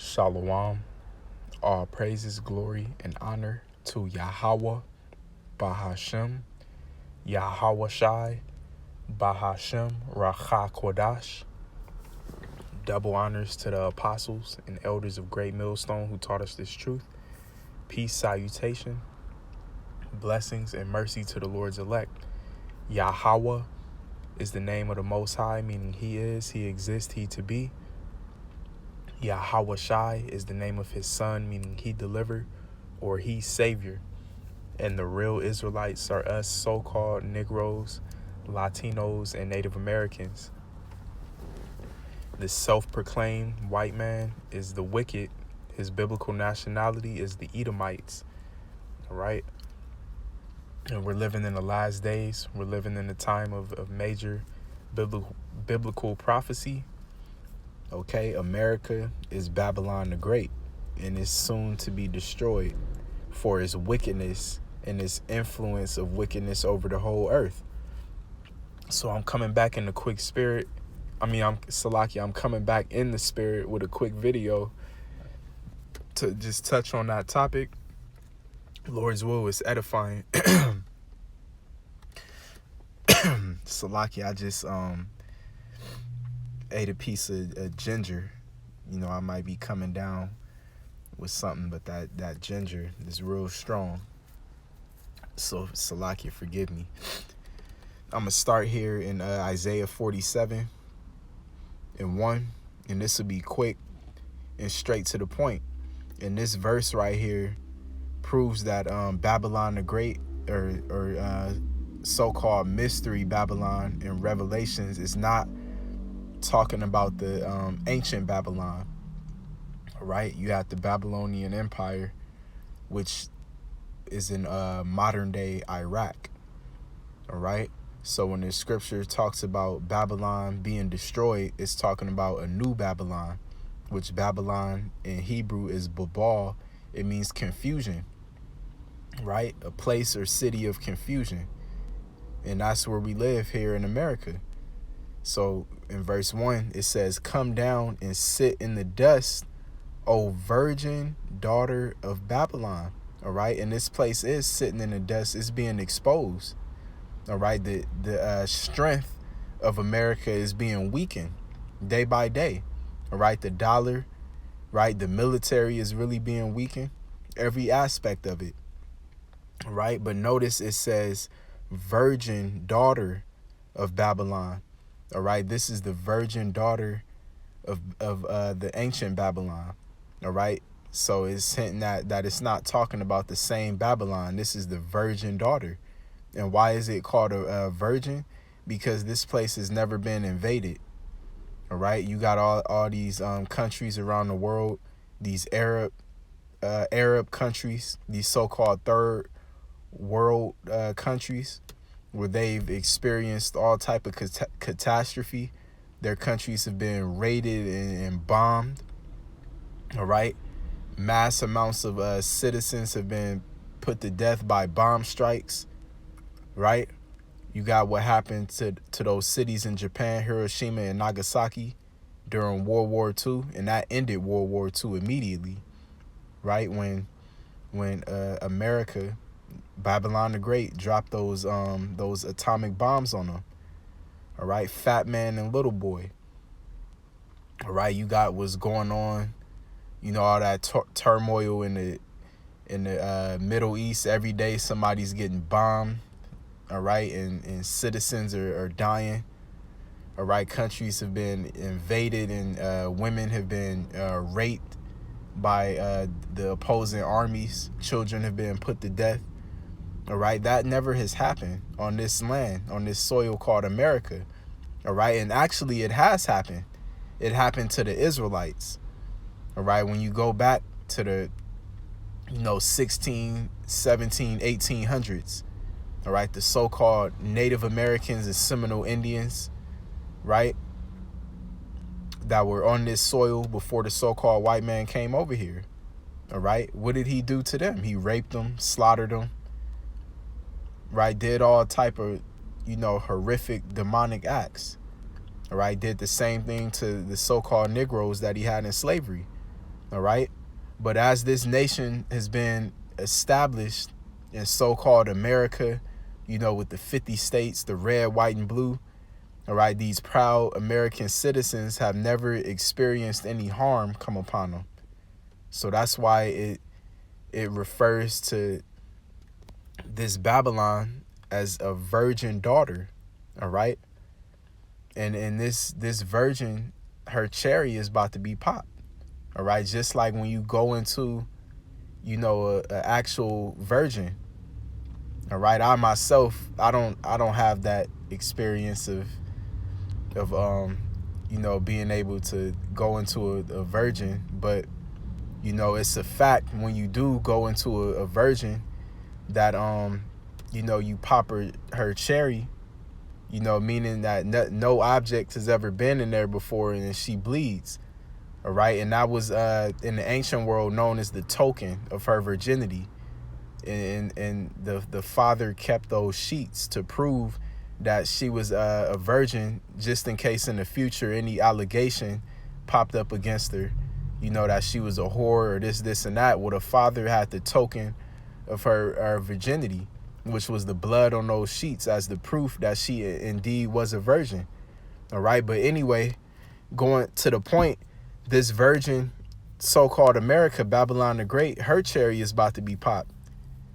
Shalom. All praises, glory, and honor to Yahweh, Bahashem, Yahweh Shai, Bahashem, Racha Kodash. Double honors to the apostles and elders of Great Millstone who taught us this truth. Peace, salutation, blessings, and mercy to the Lord's elect. Yahweh is the name of the Most High, meaning He is, He exists, He to be. Yahweh Shai is the name of His Son, meaning He delivered or He Savior. And the real Israelites are us so-called Negroes, Latinos, and Native Americans. The self-proclaimed white man is the wicked. His biblical nationality is the Edomites. All right? And we're living in the last days. We're living in a time of major biblical prophecy. Okay, America is Babylon the Great and is soon to be destroyed for its wickedness and its influence of wickedness over the whole earth. So I'm coming back in the quick spirit. I'm coming back in the spirit with a quick video to just touch on that topic. Lord's will is edifying. Salaki, I just ate a piece of ginger. You know, I might be coming down with something, but that ginger is real strong. So, Salaki, forgive me. I'm going to start here in Isaiah 47 and 1, and this will be quick and straight to the point. And this verse right here proves that Babylon the Great, or so-called mystery Babylon in Revelations, is not talking about the ancient Babylon. All right, you have the Babylonian Empire, which is in modern day Iraq. All right, so when the scripture talks about Babylon being destroyed, it's talking about a new Babylon, which Babylon in Hebrew is Babal. It means confusion, right? A place or city of confusion. And that's where we live here in America. So in verse 1, it says, "Come down and sit in the dust, O virgin daughter of Babylon." All right. And this place is sitting in the dust. It's being exposed. All right. The strength of America is being weakened day by day. All right. The dollar, right. The military is really being weakened. Every aspect of it. All right. But notice it says virgin daughter of Babylon. All right, this is the virgin daughter of the ancient Babylon. All right, so it's hinting that it's not talking about the same Babylon. This is the virgin daughter. And why is it called a virgin? Because this place has never been invaded. All right, you got all these countries around the world, these Arab countries, these so-called third world countries, where they've experienced all type of catastrophe. Their countries have been raided and bombed. All right, mass amounts of citizens have been put to death by bomb strikes. Right, you got what happened to those cities in Japan, Hiroshima and Nagasaki, during World War II, and that ended World War II immediately. Right, when America, Babylon the Great, dropped those atomic bombs on them. All right, Fat Man and Little Boy. All right, you got what's going on. You know, all that turmoil in the Middle East. Every day somebody's getting bombed. All right, and citizens are dying. All right, countries have been invaded, and women have been raped by the opposing armies. Children have been put to death. All right, that never has happened on this land, on this soil called America. All right, and actually it has happened. It happened to the Israelites. All right, when you go back to the 16, 17, 1800s. All right, the so-called Native Americans and Seminole Indians, right, that were on this soil before the so-called white man came over here. All right, what did he do to them? He raped them, slaughtered them. Right, did all type of, horrific demonic acts. All right, did the same thing to the so-called Negroes that he had in slavery. all right? But as this nation has been established in so-called America, you know, with the 50 states, the red, white, and blue, all right, these proud American citizens have never experienced any harm come upon them. So that's why it refers to this Babylon as a virgin daughter, all right? And this virgin, her cherry is about to be popped, all right? Just like when you go into, you know, a actual virgin, all right? I myself, I don't have that experience of you know, being able to go into a virgin, but you know, it's a fact when you do go into a virgin that you know, you pop her cherry, you know, meaning that no object has ever been in there before, and she bleeds, all right? And that was in the ancient world known as the token of her virginity, and the father kept those sheets to prove that she was a virgin, just in case in the future any allegation popped up against her, you know, that she was a whore or this and that. Well, the father had the token of her virginity, which was the blood on those sheets, as the proof that she indeed was a virgin. All right. But anyway, going to the point, this virgin, so-called America, Babylon the Great, her cherry is about to be popped.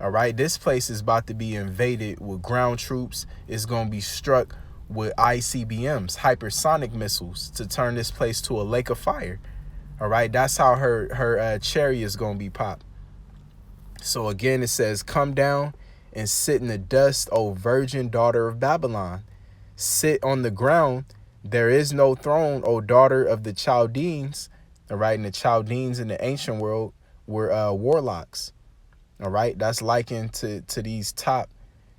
All right. This place is about to be invaded with ground troops. It's going to be struck with ICBMs, hypersonic missiles, to turn this place to a lake of fire. All right. That's how her cherry is going to be popped. So again, it says, come down and sit in the dust, O virgin daughter of Babylon. Sit on the ground. There is no throne, O daughter of the Chaldeans. All right. And the Chaldeans in the ancient world were warlocks. All right. That's likened to these top,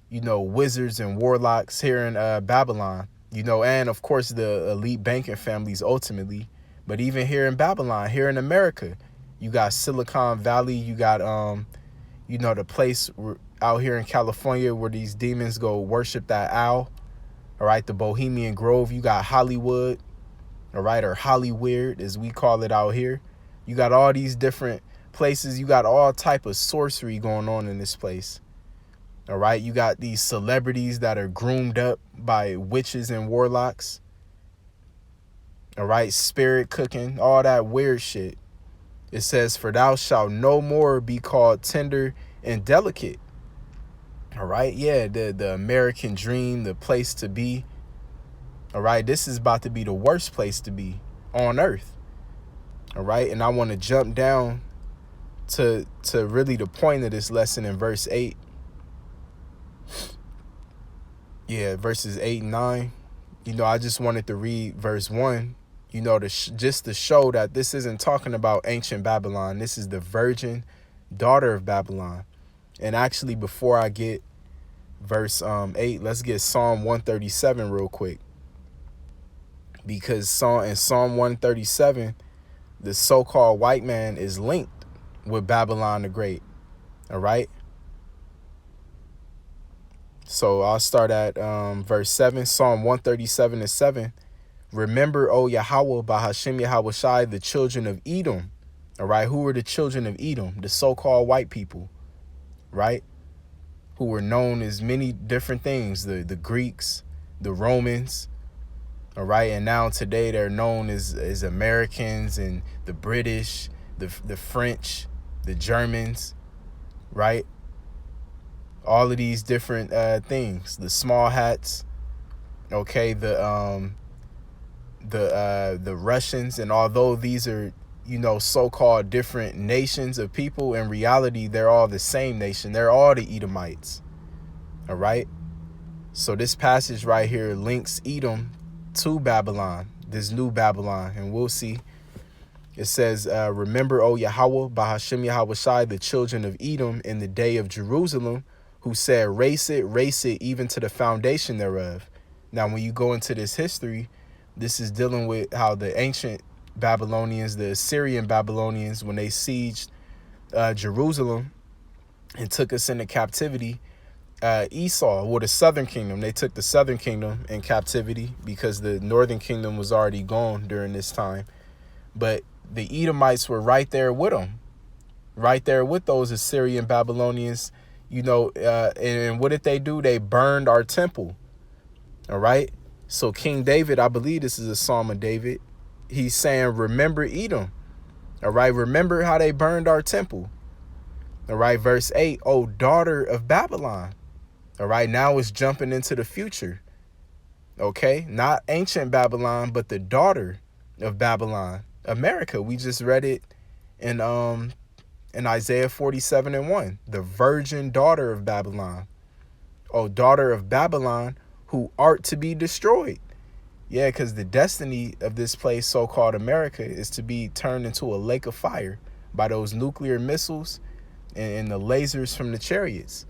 you know, wizards and warlocks here in Babylon, you know, and of course the elite banking families ultimately. But even here in Babylon, here in America, you got Silicon Valley. You got, you know, the place out here in California where these demons go worship that owl. All right. The Bohemian Grove. You got Hollywood. All right. Or Hollyweird, as we call it out here. You got all these different places. You got all type of sorcery going on in this place. All right. You got these celebrities that are groomed up by witches and warlocks. All right. Spirit cooking, all that weird shit. It says, for thou shalt no more be called tender and delicate. All right. Yeah. The American dream, the place to be. All right. This is about to be the worst place to be on earth. All right. And I want to jump down to really the point of this lesson in verse 8. Yeah, verses 8 and 9. You know, I just wanted to read verse 1, you know, just to show that this isn't talking about ancient Babylon. This is the virgin daughter of Babylon. And actually, before I get verse 8, let's get Psalm 137 real quick. Because in Psalm 137, the so-called white man is linked with Babylon the Great. All right. So I'll start at verse 7, Psalm 137 and 7. Remember, O Yahweh, by Hashem Yahweh Shai, the children of Edom. All right. Who were the children of Edom? The so-called white people. Right. Who were known as many different things. The Greeks, the Romans. All right. And now today they're known as Americans and the British, the French, the Germans. Right. All of these different things. The small hats. Okay. The Russians. And although these are, you know, so-called different nations of people, in reality, they're all the same nation. They're all the Edomites. All right. So this passage right here links Edom to Babylon, this new Babylon. And we'll see. It says, remember, O Yahweh, by Hashem Yahweh Shai, the children of Edom in the day of Jerusalem, who said, race it, even to the foundation thereof. Now, when you go into this history, this is dealing with how the ancient Babylonians, the Assyrian Babylonians, when they sieged Jerusalem and took us into captivity, Esau, or the southern kingdom, they took the southern kingdom in captivity because the northern kingdom was already gone during this time. But the Edomites were right there with them, right there with those Assyrian Babylonians, and what did they do? They burned our temple. All right. So King David, I believe this is a Psalm of David. He's saying, remember Edom. All right. Remember how they burned our temple. All right. Verse 8, oh, daughter of Babylon. All right. Now it's jumping into the future. Okay. Not ancient Babylon, but the daughter of Babylon, America. We just read it in Isaiah 47:1, the virgin daughter of Babylon. Oh, daughter of Babylon, who art to be destroyed. Yeah, because the destiny of this place, so-called America, is to be turned into a lake of fire by those nuclear missiles and the lasers from the chariots.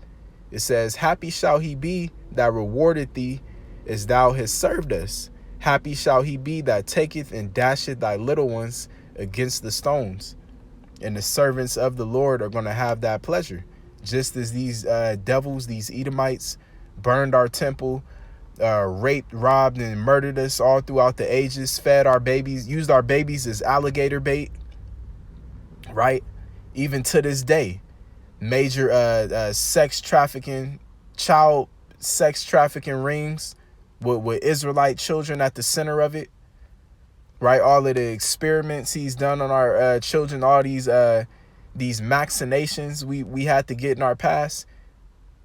It says, happy shall he be that rewarded thee as thou hast served us. Happy shall he be that taketh and dasheth thy little ones against the stones. And the servants of the Lord are going to have that pleasure. Just as these devils, these Edomites, burned our temple, raped, robbed, and murdered us all throughout the ages, fed our babies, used our babies as alligator bait, right? Even to this day, major sex trafficking, child sex trafficking rings with Israelite children at the center of it, right? All of the experiments he's done on our children, all these vaccinations we had to get in our past,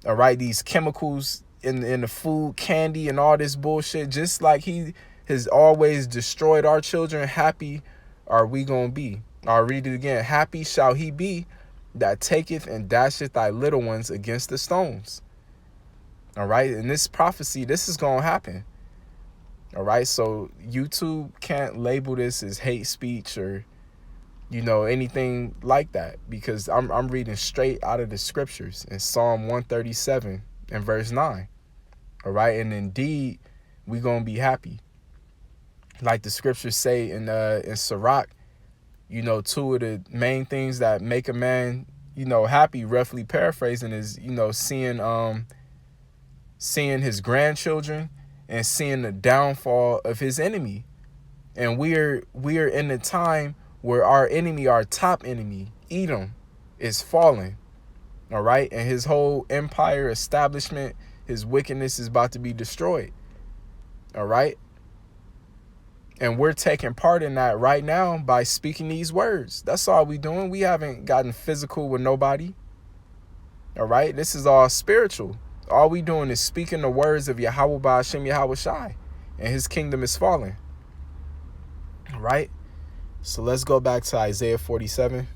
all right? These chemicals in the food, candy, and all this bullshit, just like he has always destroyed our children, happy are we gonna be. I'll read it again. Happy shall he be that taketh and dasheth thy little ones against the stones. All right, and this prophecy, this is gonna happen. All right, so YouTube can't label this as hate speech or anything like that, because I'm reading straight out of the scriptures in Psalm 137 and verse 9. All right, and indeed we gonna be happy, like the scriptures say in Sirach. Two of the main things that make a man happy, roughly paraphrasing, is seeing his grandchildren and seeing the downfall of his enemy. And we're in the time where our enemy, our top enemy, Edom, is falling. All right, and his whole empire establishment, his wickedness is about to be destroyed. All right. And we're taking part in that right now by speaking these words. That's all we doing. We haven't gotten physical with nobody. All right. This is all spiritual. All we doing is speaking the words of Yahweh Ba'ashem Yahweh Shai, and his kingdom is falling. All right. So let's go back to Isaiah 47.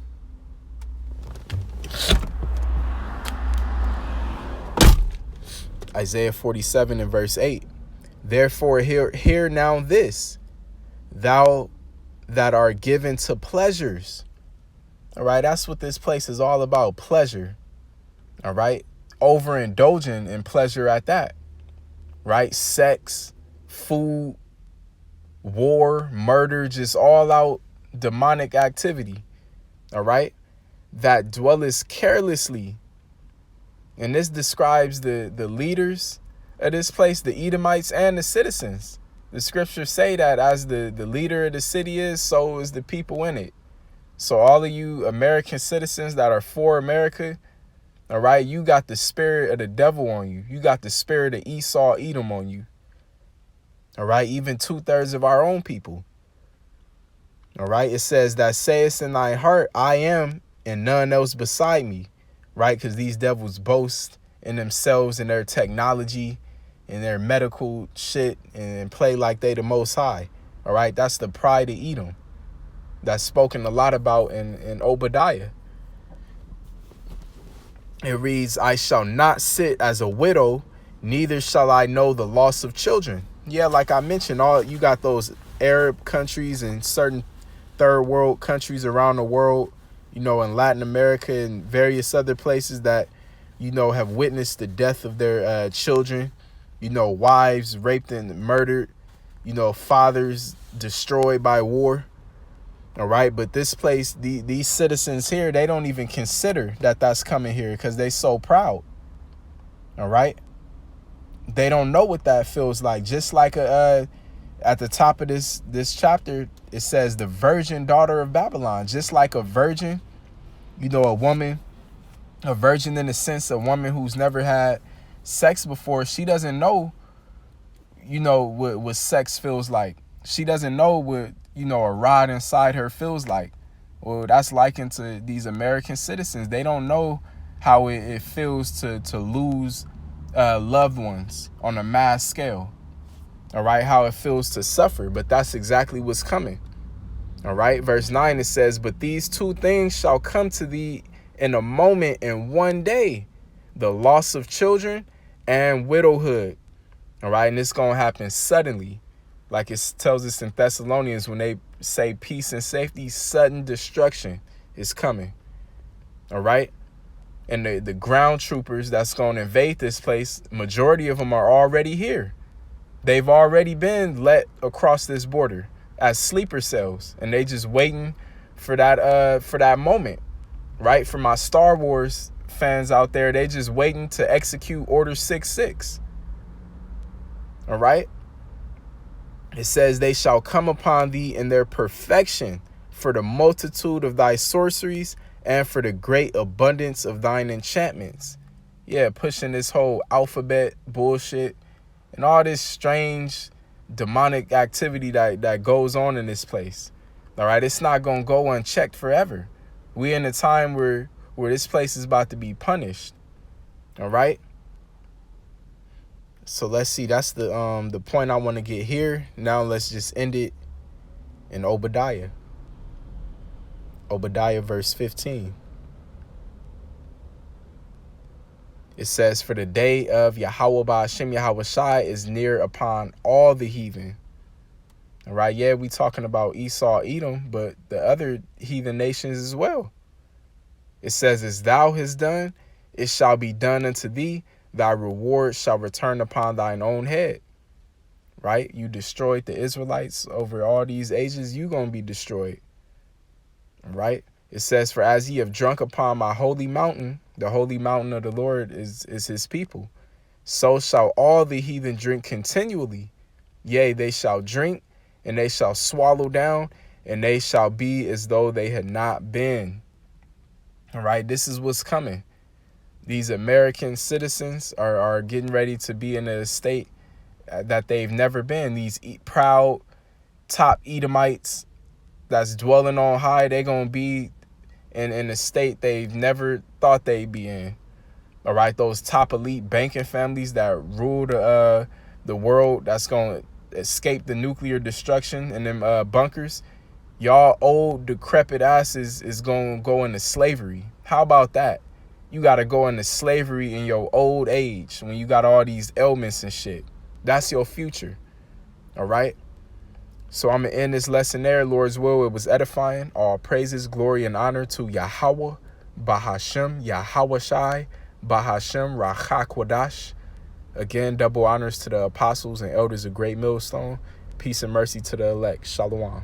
Isaiah 47 and verse 8. Therefore hear now this, thou that art given to pleasures. All right, that's what this place is all about, pleasure. All right, overindulging in pleasure at that. Right, sex, food, war, murder, just all out demonic activity. All right, that dwelleth carelessly. And this describes the leaders of this place, the Edomites and the citizens. The scriptures say that as the leader of the city is, so is the people in it. So all of you American citizens that are for America, all right, you got the spirit of the devil on you. You got the spirit of Esau, Edom on you. All right, even 2/3 of our own people. All right, it says that sayest in thy heart, I am, and none else beside me. Right, because these devils boast in themselves and their technology and their medical shit and play like they the most high. All right, that's the pride of Edom. That's spoken a lot about in Obadiah. It reads, I shall not sit as a widow, neither shall I know the loss of children. Yeah, like I mentioned, you got those Arab countries and certain third world countries around the world, in Latin America and various other places that, have witnessed the death of their children, wives raped and murdered, fathers destroyed by war. All right. But this place, these citizens here, they don't even consider that that's coming here because they so proud. All right. They don't know what that feels like. Just like a At the top of this chapter, it says the virgin daughter of Babylon. Just like a virgin, a woman, a virgin in the sense, a woman who's never had sex before, she doesn't know, what sex feels like. She doesn't know what, a rod inside her feels like. Well, that's likened to these American citizens. They don't know how it feels to lose loved ones on a mass scale. All right, how it feels to suffer, but that's exactly what's coming. All right, verse 9, it says, but these two things shall come to thee in a moment, in one day, the loss of children and widowhood. All right, and it's going to happen suddenly. Like it tells us in Thessalonians when they say peace and safety, sudden destruction is coming. All right. And the ground troopers that's going to invade this place, majority of them are already here. They've already been let across this border as sleeper cells, and they just waiting for that moment, right? For my Star Wars fans out there, they just waiting to execute Order 66. All right. It says, they shall come upon thee in their perfection for the multitude of thy sorceries and for the great abundance of thine enchantments. Yeah, pushing this whole alphabet bullshit and all this strange demonic activity that goes on in this place. All right, it's not going to go unchecked forever. We in a time where this place is about to be punished. All right. So let's see. That's the point I want to get here. Now let's just end it in Obadiah. Obadiah verse 15. It says, for the day of Yahweh Ba'ashem Yahweh Shai is near upon all the heathen. All right, yeah, we talking about Esau, Edom, but the other heathen nations as well. It says, as thou hast done, it shall be done unto thee. Thy reward shall return upon thine own head. Right? You destroyed the Israelites over all these ages, you going to be destroyed. Right? It says, for as ye have drunk upon my holy mountain, the holy mountain of the Lord is his people, so shall all the heathen drink continually. Yea, they shall drink, and they shall swallow down, and they shall be as though they had not been. All right, this is what's coming. These American citizens are getting ready to be in a state that they've never been. These proud top Edomites that's dwelling on high, they're going to be in a state they've never thought they'd be in. All right, those top elite banking families that rule the world, that's going to escape the nuclear destruction in them bunkers. Y'all old decrepit asses is going to go into slavery. How about that? You got to go into slavery in your old age when you got all these ailments and shit. That's your future. All right. So I'm going to end this lesson there. Lord's will, it was edifying. All praises, glory, and honor to Yahweh, Bahashem, Yahweh Shai, Bahashem, Rachakwadash. Again, double honors to the apostles and elders of Great Millstone. Peace and mercy to the elect. Shalom.